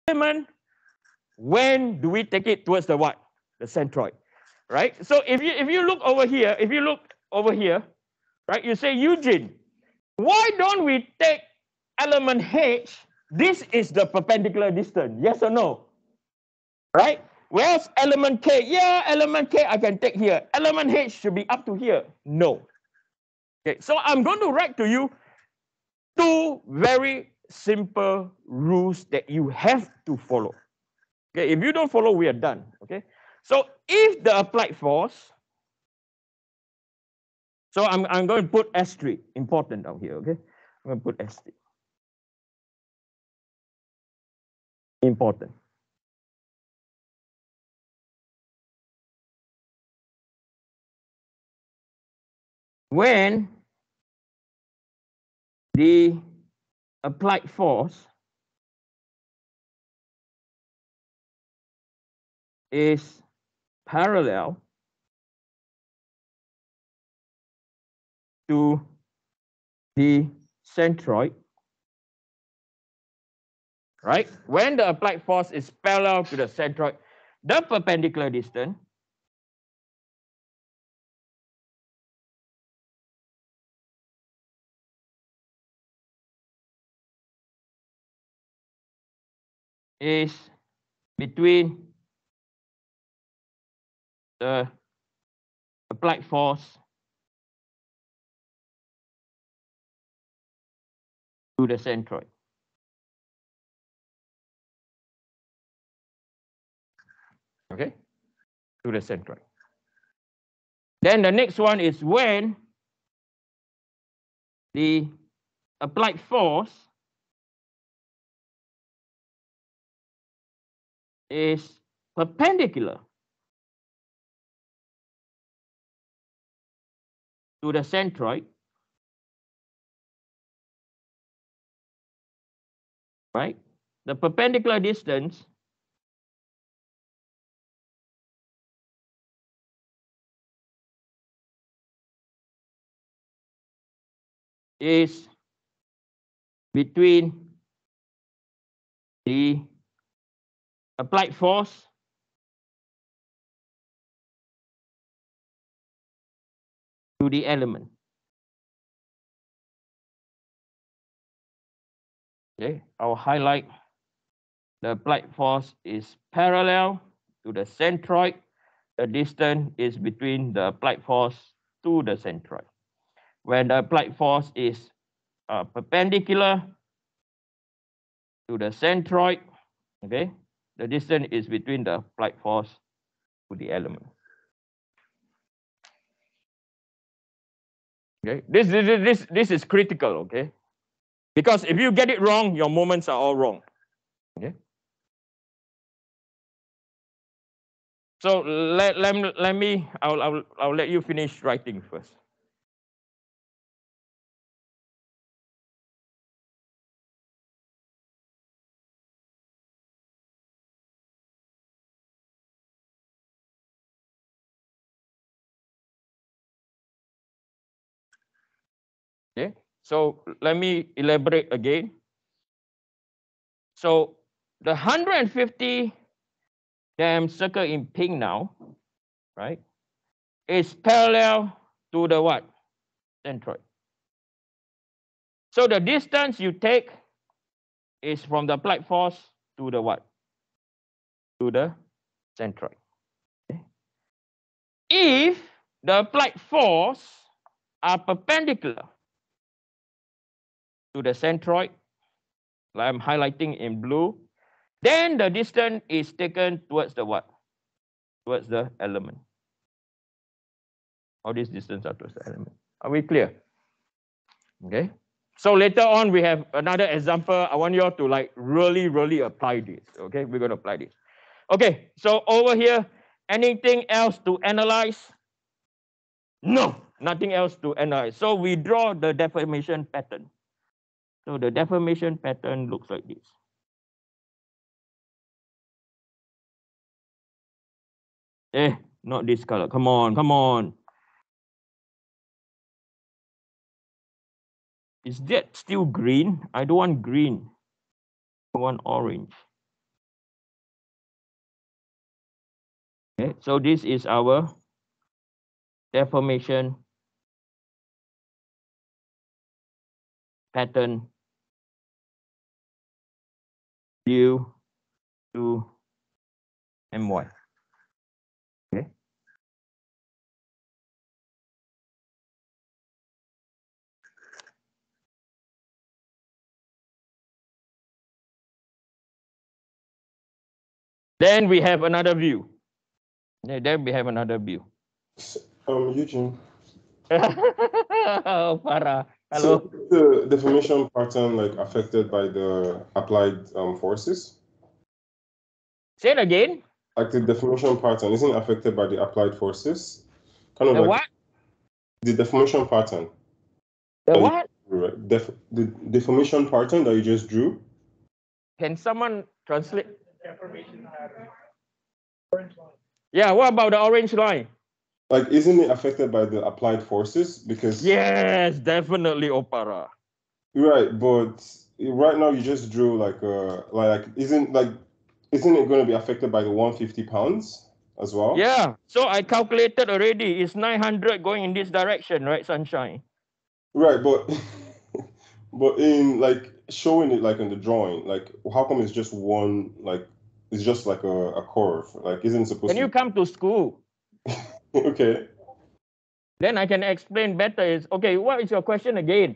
element, when do we take it towards the what? The centroid, right? So if you look over here, right, you say, Eugene, why don't we take element H? This is the perpendicular distance, yes or no? Right? Whereas element K, yeah, element K I can take here. Element H should be up to here. No. Okay, so I'm going to write to you two very simple rules that you have to follow. Okay, if you don't follow, we are done. Okay, so if the applied force, so I'm going to put S3, important down here. Okay, I'm going to put S3, important. When the applied force is parallel to the centroid, right? When the applied force is parallel to the centroid, the perpendicular distance is between the applied force to the centroid. Okay, to the centroid. Then the next one is when the applied force is perpendicular to the centroid, right? The perpendicular distance is between the applied force to the element. Okay, I'll highlight the applied force is parallel to the centroid. The distance is between the applied force to the centroid. When the applied force is perpendicular to the centroid, okay, the distance is between the applied force to the element. Okay, this is critical, okay, because if you get it wrong, your moments are all wrong. Okay, so I'll let you finish writing first. Okay, so let me elaborate again. So the 150 that I'm circled in pink now, right, is parallel to the what? Centroid. So the distance you take is from the applied force to the what? To the centroid. Okay. If the applied force are perpendicular to the centroid, like I'm highlighting in blue, then the distance is taken towards the what? Towards the element. All these distance are towards the element. Are we clear? Okay. So later on, we have another example. I want you all to like really apply this. Okay, we're going to apply this. Okay, so over here, anything else to analyze? No, nothing else to analyze. So we draw the deformation pattern. So the deformation pattern looks like this. Not this color. Come on, come on. Is that still green? I don't want green. I want orange. Okay, so this is our deformation pattern due to my. Okay. Then we have another view. Then we have another view. Eugene. Oh, Farah. Hello. So the deformation pattern like affected by the applied forces? Say it again. Like the deformation pattern isn't affected by the applied forces? Kind of The like what? the deformation pattern. The that you what? drew, right? The deformation pattern that you just drew. Can someone translate? Yeah, what about the orange line? Like, isn't it affected by the applied forces? Because Yes, definitely, Opara. right, but right now you just drew isn't it going to be affected by the 150 pounds as well? Yeah, so I calculated already. It's 900 going in this direction, right, Sunshine? Right, but but in like showing it like in the drawing, like how come it's just one like it's just like a curve? Like isn't it supposed Can you to come to school? be okay? Then I can explain better. Is okay, what is your question again?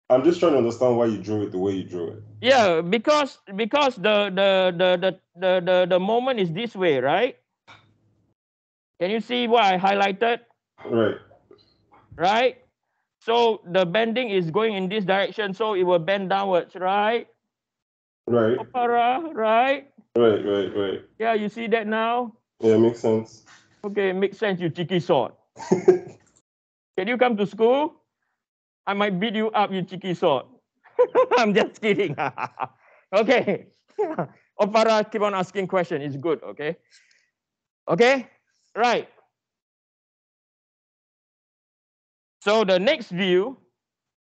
I'm just trying to understand why you drew it the way you drew it. Yeah, because the moment is this way, right? Can you see what I highlighted? Right, Right? So the bending is going in this direction, so it will bend downwards, right? right, Opera, right? right. Yeah, you see that now? Yeah, makes sense. Okay, makes sense, you cheeky sort. Can you come to school? I might beat you up, you cheeky sort. I'm just kidding. Okay. Opera, keep on asking questions. It's good, okay? Okay? Right. So the next view,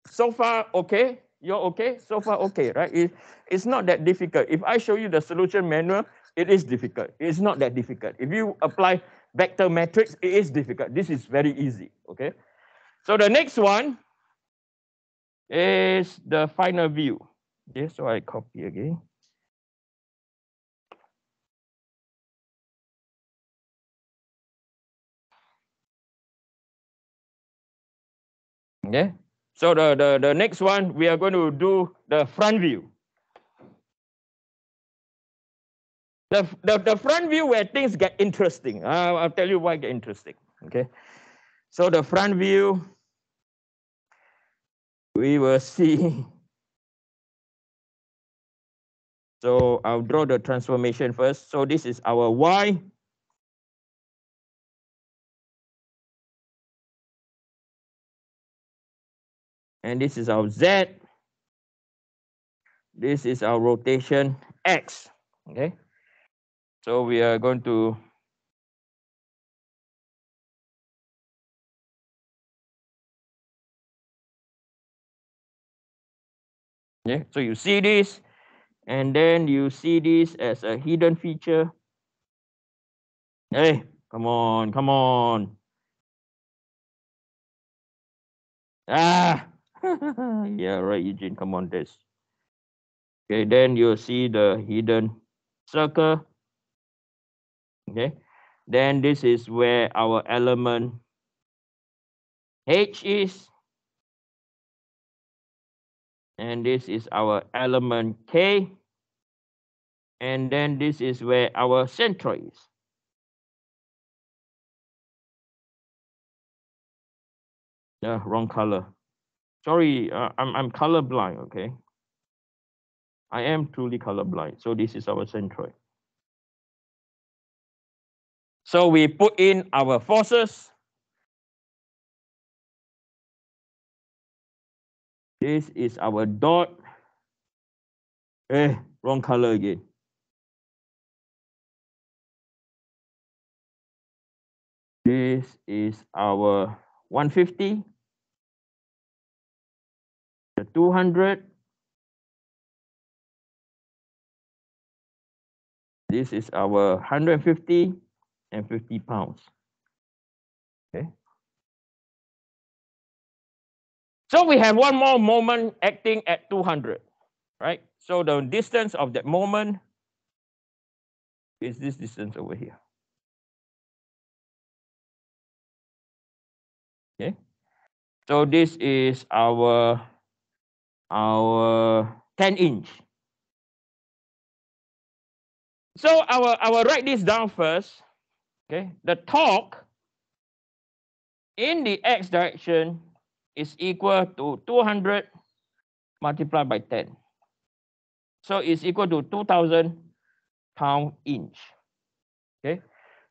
so far okay? You're okay? So far okay, right? It's not that difficult. If I show you the solution manual, it is difficult. It's not that difficult. If you apply vector matrix, it is difficult. This is very easy, okay? So the next one is the final view. Okay, so I copy again. Okay, so the next one, we are going to do the front view. The front view where things get interesting. I'll tell you why get interesting. Okay, so the front view, we will see. So I'll draw the transformation first. So this is our Y. And this is our Z. This is our rotation X. Okay. So we are going to so you see this, and then you see this as a hidden feature. Hey, come on, come on. Ah, yeah, right, Eugene, come on, this. Okay, then you'll see the hidden circle. Okay, then this is where our element H is. And this is our element K. And then this is where our centroid is. Yeah, wrong color. Sorry, I'm colorblind, okay? I am truly colorblind. So this is our centroid. So we put in our forces. This is our dot. Wrong color again. This is our 150. The 200. This is our 150. and 50 pounds. Okay. So we have one more moment acting at 200, right? So the distance of that moment is this distance over here. Okay. So this is our 10-inch. So I will write this down first. Okay. The torque in the x direction is equal to 200 multiplied by 10. So it's equal to 2,000 pound-inch. Okay.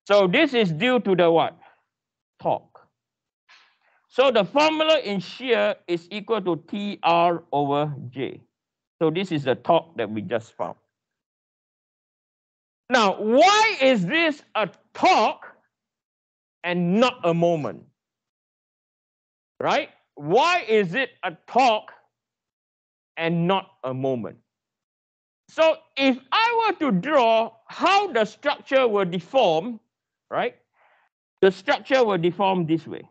So this is due to the what? Torque. So the formula in shear is equal to TR over J. So this is the torque that we just found. Now, why is this a torque and not a moment? Right? Why is it a torque and not a moment? So if I were to draw how the structure will deform, right? The structure will deform this way.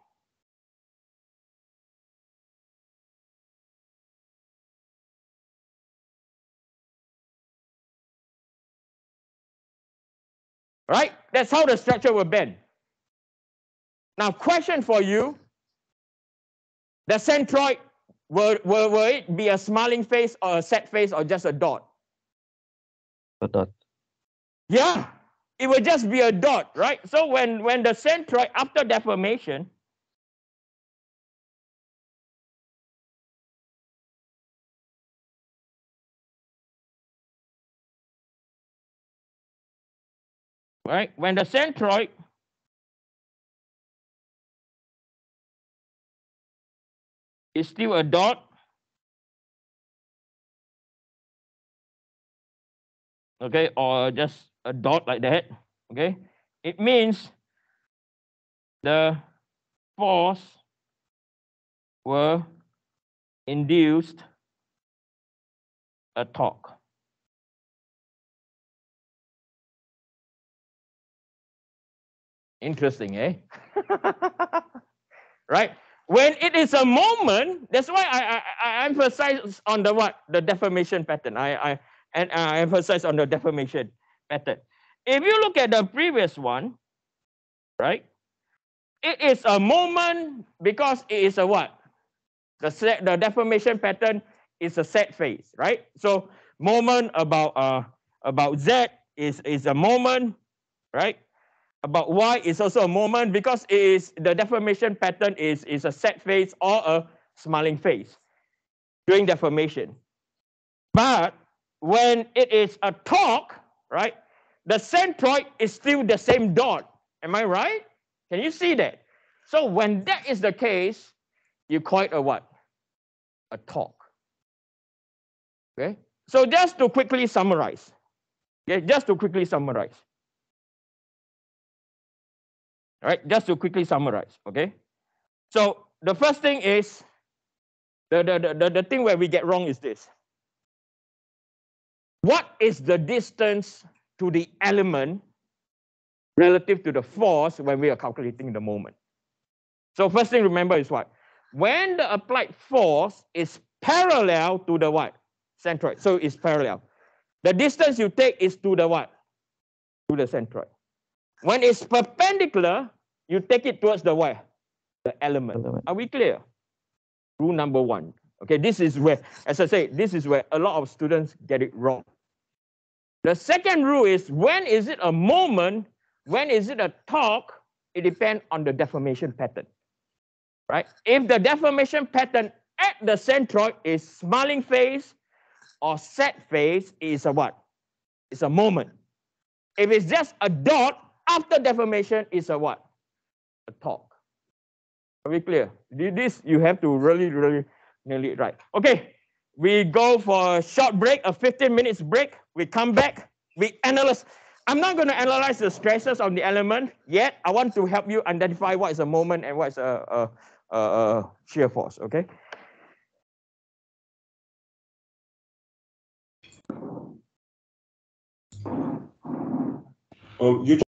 Right? That's how the structure will bend. Now, question for you. The centroid, will it be a smiling face or a sad face or just a dot? A dot. Yeah, it will just be a dot, right? So when the centroid, after deformation, right? When the centroid is still a dot, okay, or just a dot like that, okay, it means the force were induced a torque. Interesting, eh? Right? When it is a moment, that's why I emphasize on the what? The deformation pattern. I emphasize on the deformation pattern. If you look at the previous one, right? It is a moment because it is a what? The deformation pattern is a set phase, right? So moment about Z is a moment, right? About Y is also a moment because it is the deformation pattern is a set phase or a smiling phase during deformation. But when it is a torque, right? The centroid is still the same dot. Am I right? Can you see that? So when that is the case, you call it a what? A torque. Okay. So just to quickly summarize. Okay, just to quickly summarize. All right, just to quickly summarize. Okay. So the first thing is the thing where we get wrong is this. What is the distance to the element relative to the force when we are calculating the moment? So first thing remember is what? When the applied force is parallel to the what? Centroid. So it's parallel. The distance you take is to the what? To the centroid. When it's perpendicular, you take it towards the what? The element. Are we clear? Rule number one. Okay, this is where, as I say, this is where a lot of students get it wrong. The second rule is when is it a moment, when is it a torque, it depends on the deformation pattern. Right? If the deformation pattern at the centroid is smiling phase or set phase, is a what? It's a moment. If it's just a dot after deformation, is a what? A torque. Are we clear? This you have to really nail it right. Okay, we go for a short break, a 15 minutes break. We come back, we analyze. I'm not going to analyze the stresses of the element yet. I want to help you identify what is a moment and what is a shear force. Okay. You